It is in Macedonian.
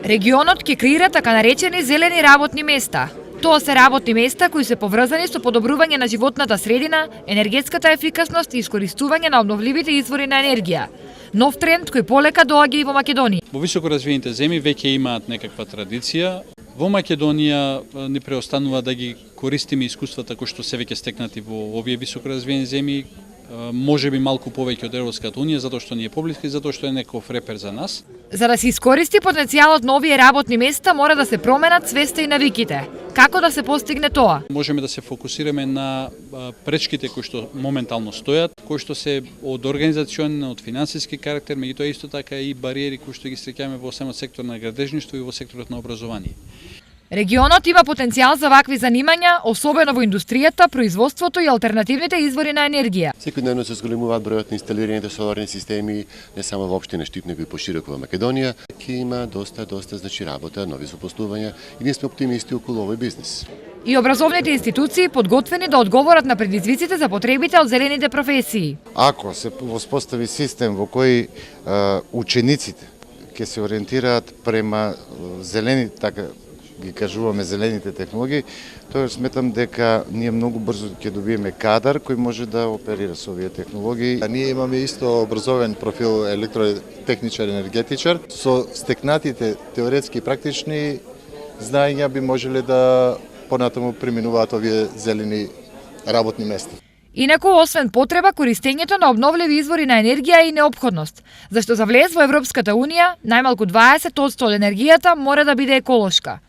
Регионот ќе креира така наречени зелени работни места. Тоа се работни места кои се поврзани со подобрување на животната средина, енергетската ефикасност и искористување на обновливите извори на енергија. Нов тренд кој полека доаѓа и во Македонија. Во високоразвиените земји веќе имаат некаква традиција. Во Македонија ни преостанува да ги користиме искуствата кои што се веќе стекнати во овие високоразвиени земји, можеби малку повеќе од Европската унија, затоа што ни е поблиска и затоа што е некој репер за нас. За да се искористи потенцијалот на овие работни места, мора да се променат свеста и навиките. Како да се постигне тоа? Можеме да се фокусираме на пречките кои што моментално стојат, кои што се од организационен, од финансиски карактер, меѓутоа исто така и бариери кои што ги среќаваме во самиот сектор на градежништво и во секторот на образование. Регионот има потенцијал за вакви занимања, особено во индустријата, производството и алтернативните извори на енергија. Секојдневно се зголемуваат бројот на инсталираните соларни системи, не само во општина Штип, него и пошироко во Македонија. Ке има доста работа, нови запослувања и ние сме оптимисти околу овој бизнис. И образовните институции подготвени да одговорат на предизвиците за потребите од зелените професии. Ако се воспостави систем во кој учениците ќе се ориентираат према зелени, така ги кажуваме зелените технологии, тоа сметам дека ние многу брзо ќе добиеме кадар кој може да оперира со овие технологии. Ние имаме исто образовен профил електротехничар, енергетичар. Со стекнатите теоретски и практични знаења би можеле да понатаму применуваат овие зелени работни места. Инаку, освен потреба, користењето на обновливи извори на енергија е и неопходност, зашто за влез во Европската унија најмалку 20% од енергијата мора да биде еколошка.